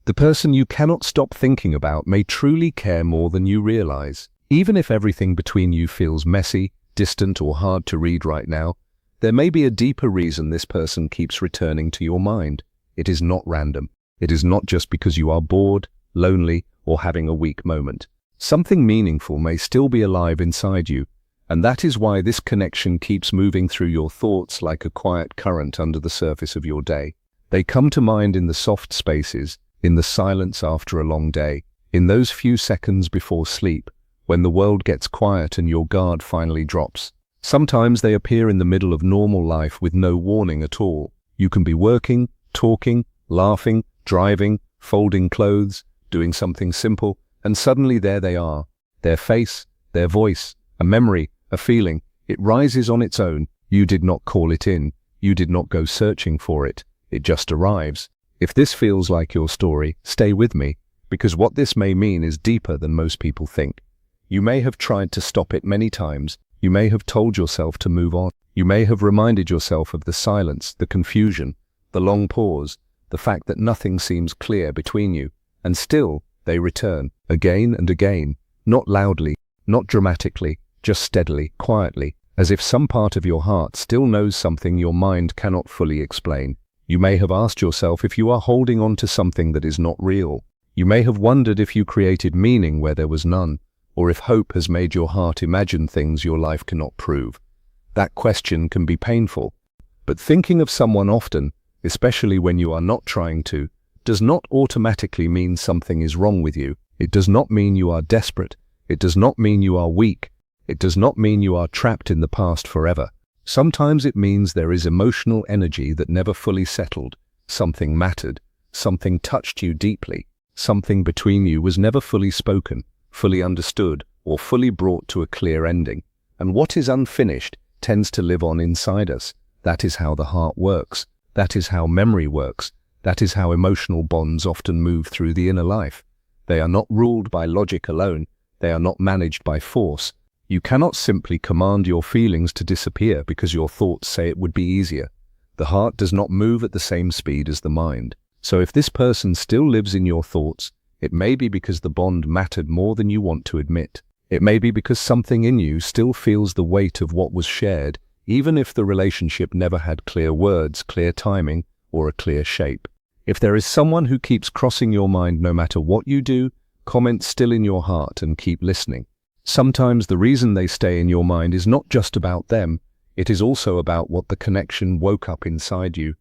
The person you cannot stop thinking about may truly care more than you realize. Even if everything between you feels messy, distant, or hard to read right now, there may be a deeper reason this person keeps returning to your mind. It is not random. It is not just because you are bored, lonely, or having a weak moment. Something meaningful may still be alive inside you, and that is why this connection keeps moving through your thoughts like a quiet current under the surface of your day. They come to mind in the soft spaces, in the silence after a long day, in those few seconds before sleep, when the world gets quiet and your guard finally drops. Sometimes they appear in the middle of normal life with no warning at all. You can be working, talking, laughing, driving, folding clothes, doing something simple, and suddenly there they are. Their face, their voice, a memory, a feeling. It rises on its own. You did not call it in. You did not go searching for it. It just arrives. If this feels like your story, stay with me, because what this may mean is deeper than most people think. You may have tried to stop it many times. You may have told yourself to move on. You may have reminded yourself of the silence, the confusion, the long pause, the fact that nothing seems clear between you. And still, they return, again and again, not loudly, not dramatically, just steadily, quietly, as if some part of your heart still knows something your mind cannot fully explain. You may have asked yourself if you are holding on to something that is not real. You may have wondered if you created meaning where there was none, or if hope has made your heart imagine things your life cannot prove. That question can be painful, but thinking of someone often, especially when you are not trying to, does not automatically mean something is wrong with you. It does not mean you are desperate. It does not mean you are weak. It does not mean you are trapped in the past forever. Sometimes it means there is emotional energy that never fully settled. Something mattered. Something touched you deeply. Something between you was never fully spoken, fully understood, or fully brought to a clear ending. And what is unfinished tends to live on inside us. That is how the heart works. That is how memory works. That is how emotional bonds often move through the inner life. They are not ruled by logic alone. They are not managed by force. You cannot simply command your feelings to disappear because your thoughts say it would be easier. The heart does not move at the same speed as the mind. So if this person still lives in your thoughts, it may be because the bond mattered more than you want to admit. It may be because something in you still feels the weight of what was shared, even if the relationship never had clear words, clear timing, or a clear shape. If there is someone who keeps crossing your mind no matter what you do, comment still in your heart and keep listening. Sometimes the reason they stay in your mind is not just about them, it is also about what the connection woke up inside you.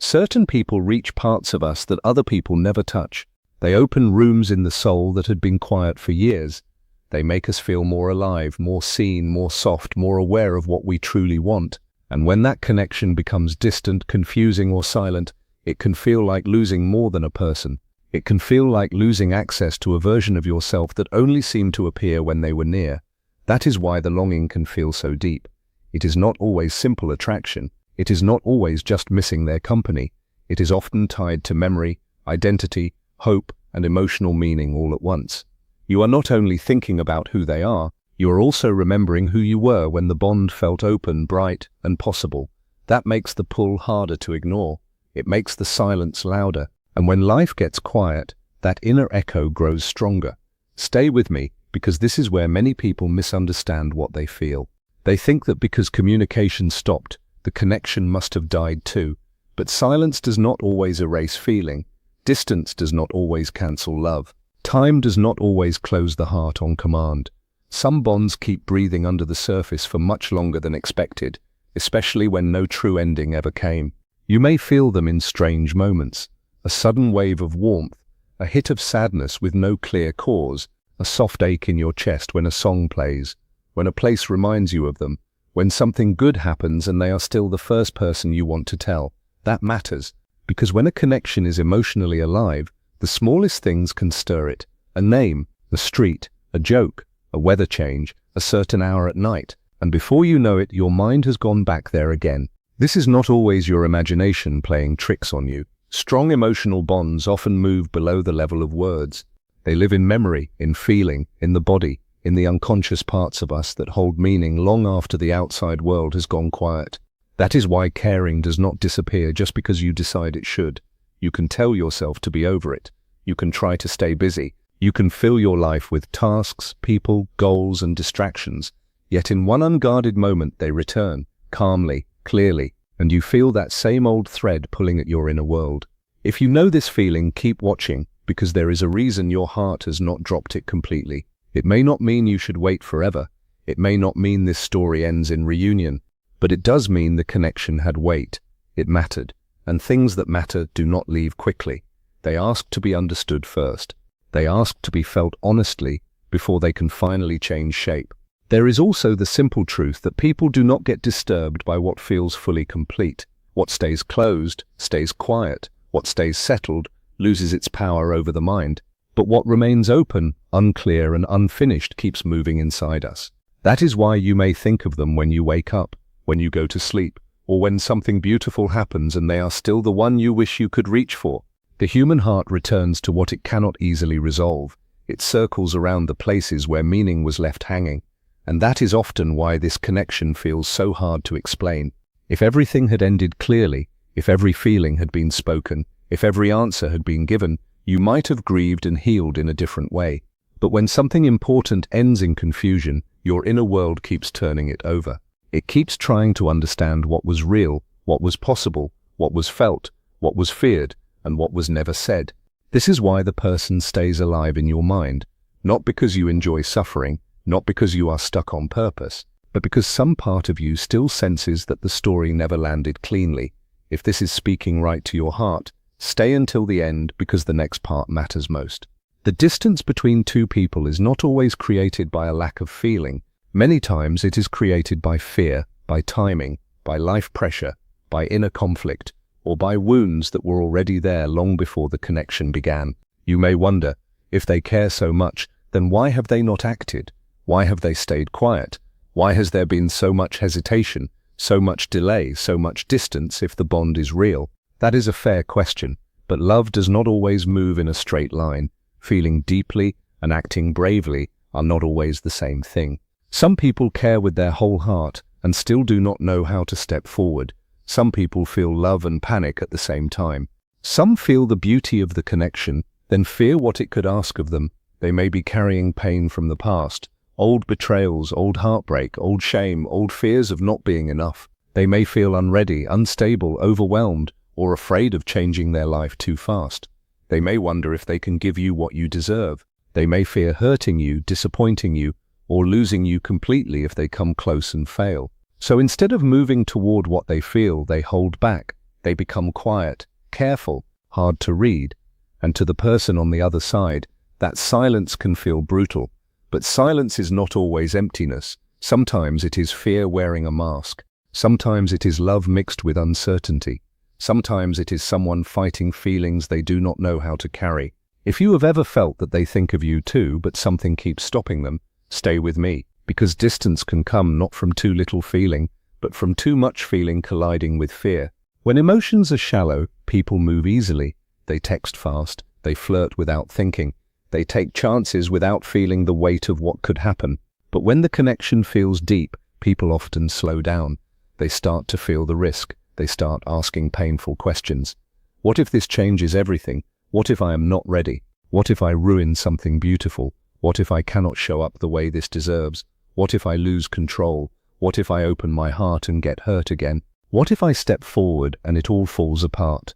Certain people reach parts of us that other people never touch. They open rooms in the soul that had been quiet for years. They make us feel more alive, more seen, more soft, more aware of what we truly want. And when that connection becomes distant, confusing, or silent, it can feel like losing more than a person. It can feel like losing access to a version of yourself that only seemed to appear when they were near. That is why the longing can feel so deep. It is not always simple attraction. It is not always just missing their company. It is often tied to memory, identity, hope, and emotional meaning all at once. You are not only thinking about who they are, you are also remembering who you were when the bond felt open, bright, and possible. That makes the pull harder to ignore. It makes the silence louder. And when life gets quiet, that inner echo grows stronger. Stay with me, because this is where many people misunderstand what they feel. They think that because communication stopped, the connection must have died too. But silence does not always erase feeling. Distance does not always cancel love. Time does not always close the heart on command. Some bonds keep breathing under the surface for much longer than expected, especially when no true ending ever came. You may feel them in strange moments. A sudden wave of warmth, a hit of sadness with no clear cause, a soft ache in your chest when a song plays, when a place reminds you of them, when something good happens and they are still the first person you want to tell. That matters, because when a connection is emotionally alive, the smallest things can stir it. A name, a street, a joke, a weather change, a certain hour at night, and before you know it, your mind has gone back there again. This is not always your imagination playing tricks on you. Strong emotional bonds often move below the level of words. They live in memory, in feeling, in the body, in the unconscious parts of us that hold meaning long after the outside world has gone quiet. That is why caring does not disappear just because you decide it should. You can tell yourself to be over it. You can try to stay busy. You can fill your life with tasks, people, goals, and distractions. Yet in one unguarded moment they return, calmly, clearly, and you feel that same old thread pulling at your inner world. If you know this feeling, keep watching, because there is a reason your heart has not dropped it completely. It may not mean you should wait forever. It may not mean this story ends in reunion, but it does mean the connection had weight. It mattered, and things that matter do not leave quickly. They ask to be understood first. They ask to be felt honestly before they can finally change shape. There is also the simple truth that people do not get disturbed by what feels fully complete. What stays closed stays quiet. What stays settled loses its power over the mind. But what remains open, unclear, and unfinished keeps moving inside us. That is why you may think of them when you wake up, when you go to sleep, or when something beautiful happens and they are still the one you wish you could reach for. The human heart returns to what it cannot easily resolve. It circles around the places where meaning was left hanging. And that is often why this connection feels so hard to explain. If everything had ended clearly, if every feeling had been spoken, if every answer had been given, you might have grieved and healed in a different way. But when something important ends in confusion, your inner world keeps turning it over. It keeps trying to understand what was real, what was possible, what was felt, what was feared, and what was never said. This is why the person stays alive in your mind, not because you enjoy suffering, not because you are stuck on purpose, but because some part of you still senses that the story never landed cleanly. If this is speaking right to your heart, stay until the end, because the next part matters most. The distance between two people is not always created by a lack of feeling. Many times it is created by fear, by timing, by life pressure, by inner conflict, or by wounds that were already there long before the connection began. You may wonder, if they care so much, then why have they not acted? Why have they stayed quiet? Why has there been so much hesitation, so much delay, so much distance if the bond is real? That is a fair question, but love does not always move in a straight line. Feeling deeply and acting bravely are not always the same thing. Some people care with their whole heart and still do not know how to step forward. Some people feel love and panic at the same time. Some feel the beauty of the connection, then fear what it could ask of them. They may be carrying pain from the past, old betrayals, old heartbreak, old shame, old fears of not being enough. They may feel unready, unstable, overwhelmed, or afraid of changing their life too fast. They may wonder if they can give you what you deserve. They may fear hurting you, disappointing you, or losing you completely if they come close and fail. So instead of moving toward what they feel, they hold back. They become quiet, careful, hard to read. And to the person on the other side, that silence can feel brutal. But silence is not always emptiness. Sometimes it is fear wearing a mask. Sometimes it is love mixed with uncertainty. Sometimes it is someone fighting feelings they do not know how to carry. If you have ever felt that they think of you too, but something keeps stopping them, stay with me, because distance can come not from too little feeling, but from too much feeling colliding with fear. When emotions are shallow, people move easily. They text fast, they flirt without thinking, they take chances without feeling the weight of what could happen. But when the connection feels deep, people often slow down. They start to feel the risk. They start asking painful questions. What if this changes everything? What if I am not ready? What if I ruin something beautiful? What if I cannot show up the way this deserves? What if I lose control? What if I open my heart and get hurt again? What if I step forward and it all falls apart?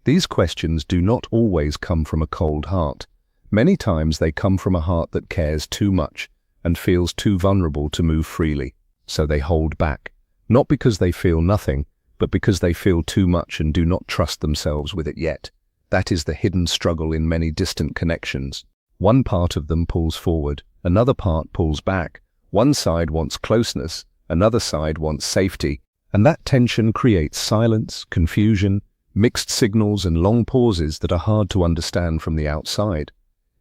These questions do not always come from a cold heart. Many times they come from a heart that cares too much and feels too vulnerable to move freely. So they hold back, not because they feel nothing, but because they feel too much and do not trust themselves with it yet. That is the hidden struggle in many distant connections. One part of them pulls forward, another part pulls back. One side wants closeness, another side wants safety, and that tension creates silence, confusion, mixed signals, and long pauses that are hard to understand from the outside.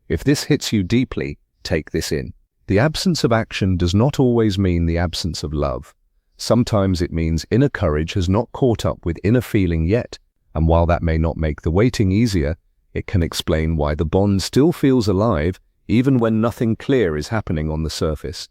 If this hits you deeply, take this in. The absence of action does not always mean the absence of love. Sometimes it means inner courage has not caught up with inner feeling yet, and while that may not make the waiting easier, it can explain why the bond still feels alive even when nothing clear is happening on the surface.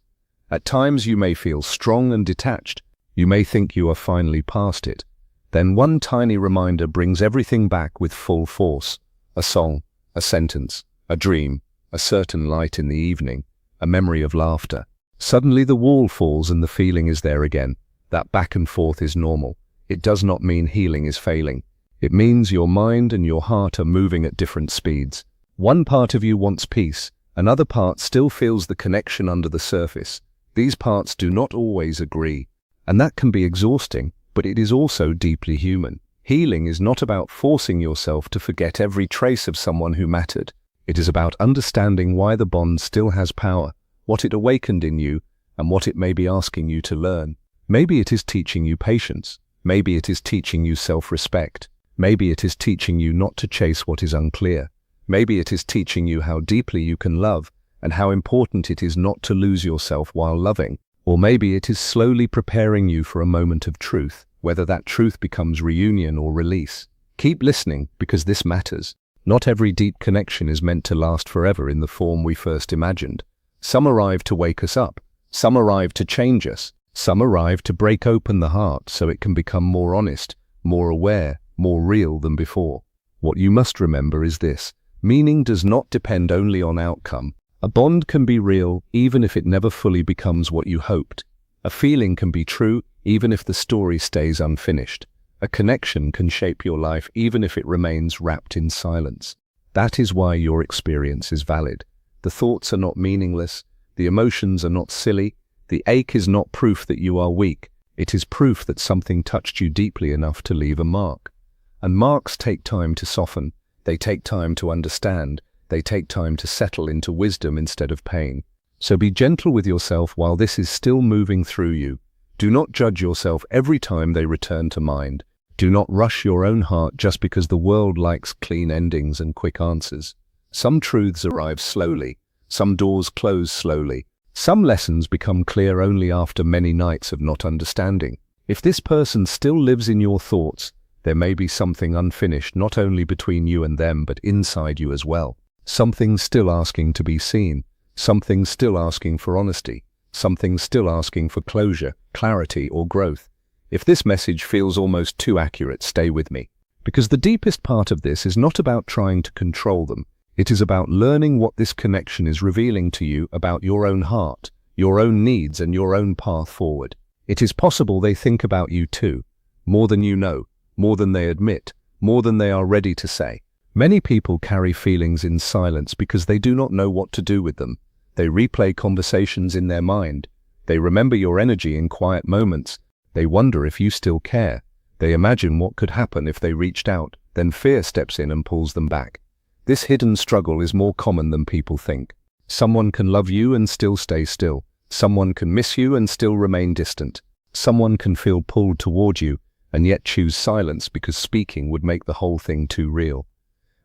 At times you may feel strong and detached. You may think you are finally past it. Then one tiny reminder brings everything back with full force. A song, A sentence, a dream, a certain light in the evening, a memory of laughter. Suddenly the wall falls and the feeling is there again. That back and forth is normal. It does not mean healing is failing. It means your mind and your heart are moving at different speeds. One part of you wants peace, another part still feels the connection under the surface. These parts do not always agree, and that can be exhausting, but it is also deeply human. Healing is not about forcing yourself to forget every trace of someone who mattered. It is about understanding why the bond still has power, what it awakened in you, and what it may be asking you to learn. Maybe it is teaching you patience. Maybe it is teaching you self-respect. Maybe it is teaching you not to chase what is unclear. Maybe it is teaching you how deeply you can love and how important it is not to lose yourself while loving. Or maybe it is slowly preparing you for a moment of truth, whether that truth becomes reunion or release. Keep listening, because this matters. Not every deep connection is meant to last forever in the form we first imagined. Some arrive to wake us up. Some arrive to change us. Some arrive to break open the heart so it can become more honest, more aware, more real than before. What you must remember is this: meaning does not depend only on outcome. A bond can be real even if it never fully becomes what you hoped. A feeling can be true even if the story stays unfinished. A connection can shape your life even if it remains wrapped in silence. That is why your experience is valid. The thoughts are not meaningless. The emotions are not silly. The ache is not proof that you are weak. It is proof that something touched you deeply enough to leave a mark. And marks take time to soften. They take time to understand. They take time to settle into wisdom instead of pain. So be gentle with yourself while this is still moving through you. Do not judge yourself every time they return to mind. Do not rush your own heart just because the world likes clean endings and quick answers. Some truths arrive slowly. Some doors close slowly. Some lessons become clear only after many nights of not understanding. If this person still lives in your thoughts, there may be something unfinished not only between you and them but inside you as well. Something still asking to be seen. Something still asking for honesty. Something still asking for closure, clarity, or growth. If this message feels almost too accurate, stay with me. Because the deepest part of this is not about trying to control them. It is about learning what this connection is revealing to you about your own heart, your own needs, and your own path forward. It is possible they think about you too, more than you know, more than they admit, more than they are ready to say. Many people carry feelings in silence because they do not know what to do with them. They replay conversations in their mind. They remember your energy in quiet moments. They wonder if you still care. They imagine what could happen if they reached out. Then fear steps in and pulls them back. This hidden struggle is more common than people think. Someone can love you and still stay still. Someone can miss you and still remain distant. Someone can feel pulled toward you and yet choose silence because speaking would make the whole thing too real.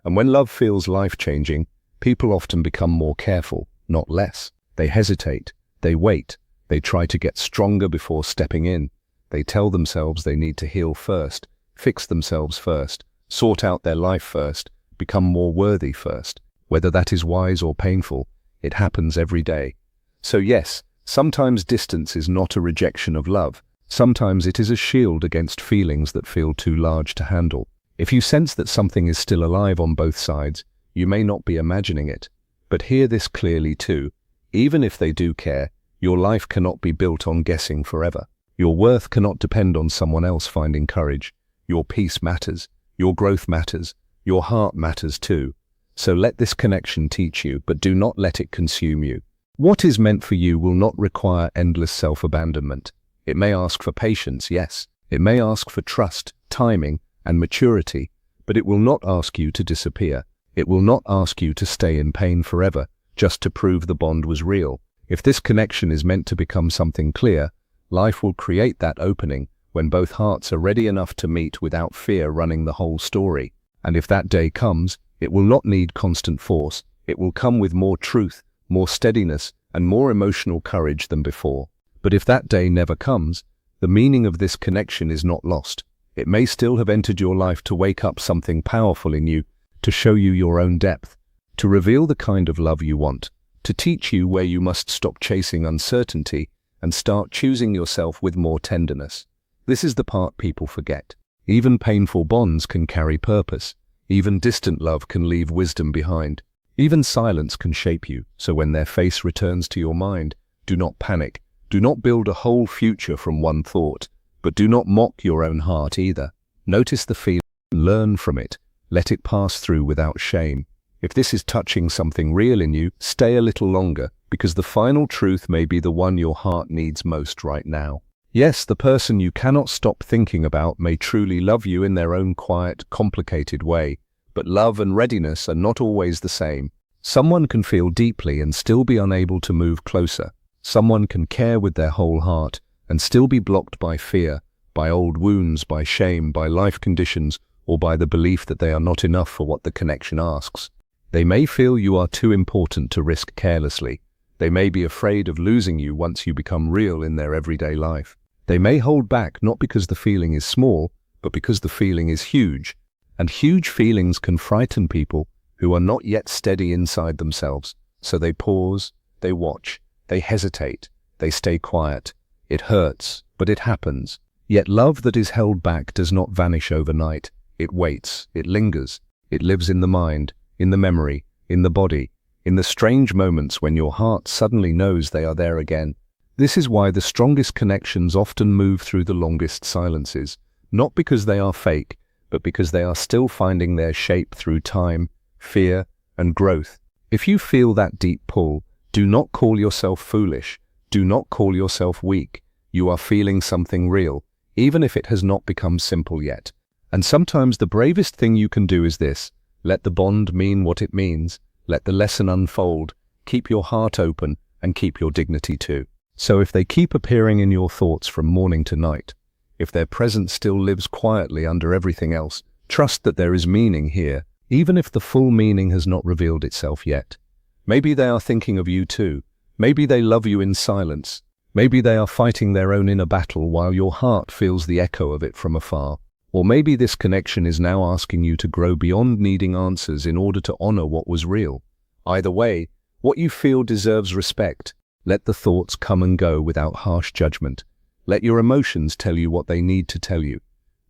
And when love feels life-changing, people often become more careful, not less. They hesitate, they wait, they try to get stronger before stepping in. They tell themselves they need to heal first, fix themselves first, sort out their life first, become more worthy first. Whether that is wise or painful, it happens every day. So yes, sometimes distance is not a rejection of love. Sometimes it is a shield against feelings that feel too large to handle. If you sense that something is still alive on both sides, you may not be imagining it. But hear this clearly too. Even if they do care, your life cannot be built on guessing forever. Your worth cannot depend on someone else finding courage. Your peace matters. Your growth matters. Your heart matters too. So let this connection teach you, but do not let it consume you. What is meant for you will not require endless self-abandonment. It may ask for patience, yes. It may ask for trust, timing, and maturity, but it will not ask you to disappear. It will not ask you to stay in pain forever, just to prove the bond was real. If this connection is meant to become something clear, life will create that opening when both hearts are ready enough to meet without fear running the whole story. And if that day comes, it will not need constant force. It will come with more truth, more steadiness, and more emotional courage than before. But if that day never comes, the meaning of this connection is not lost. It may still have entered your life to wake up something powerful in you, to show you your own depth, to reveal the kind of love you want, to teach you where you must stop chasing uncertainty and start choosing yourself with more tenderness. This is the part people forget. Even painful bonds can carry purpose. Even distant love can leave wisdom behind. Even silence can shape you, so when their face returns to your mind, do not panic. Do not build a whole future from one thought, but do not mock your own heart either. Notice the feeling, learn from it, let it pass through without shame. If this is touching something real in you, stay a little longer, because the final truth may be the one your heart needs most right now. Yes, the person you cannot stop thinking about may truly love you in their own quiet, complicated way, but love and readiness are not always the same. Someone can feel deeply and still be unable to move closer. Someone can care with their whole heart and still be blocked by fear, by old wounds, by shame, by life conditions, or by the belief that they are not enough for what the connection asks. They may feel you are too important to risk carelessly. They may be afraid of losing you once you become real in their everyday life. They may hold back not because the feeling is small, but because the feeling is huge. And huge feelings can frighten people who are not yet steady inside themselves. So they pause, they watch, they hesitate, they stay quiet. It hurts, but it happens. Yet love that is held back does not vanish overnight. It waits, it lingers, it lives in the mind, in the memory, in the body, in the strange moments when your heart suddenly knows they are there again. This is why the strongest connections often move through the longest silences, not because they are fake, but because they are still finding their shape through time, fear, and growth. If you feel that deep pull, do not call yourself foolish. Do not call yourself weak. You are feeling something real, even if it has not become simple yet. And sometimes the bravest thing you can do is this: let the bond mean what it means. Let the lesson unfold. Keep your heart open and keep your dignity too. So if they keep appearing in your thoughts from morning to night, if their presence still lives quietly under everything else, trust that there is meaning here, even if the full meaning has not revealed itself yet. Maybe they are thinking of you too. Maybe they love you in silence. Maybe they are fighting their own inner battle while your heart feels the echo of it from afar. Or maybe this connection is now asking you to grow beyond needing answers in order to honor what was real. Either way, what you feel deserves respect. Let the thoughts come and go without harsh judgment. Let your emotions tell you what they need to tell you.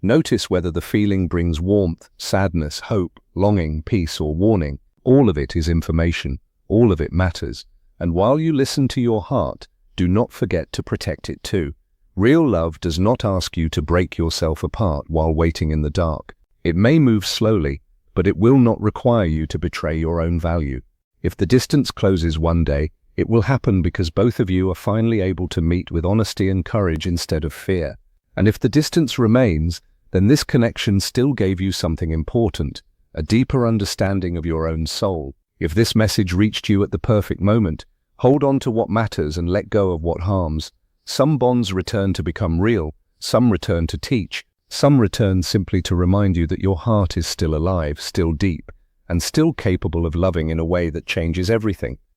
Notice whether the feeling brings warmth, sadness, hope, longing, peace, or warning. All of it is information. All of it matters. And while you listen to your heart, do not forget to protect it too. Real love does not ask you to break yourself apart while waiting in the dark. It may move slowly, but it will not require you to betray your own value. If the distance closes one day, it will happen because both of you are finally able to meet with honesty and courage instead of fear. And if the distance remains, then this connection still gave you something important, a deeper understanding of your own soul. If this message reached you at the perfect moment, hold on to what matters and let go of what harms. Some bonds return to become real, some return to teach, some return simply to remind you that your heart is still alive, still deep, and still capable of loving in a way that changes everything.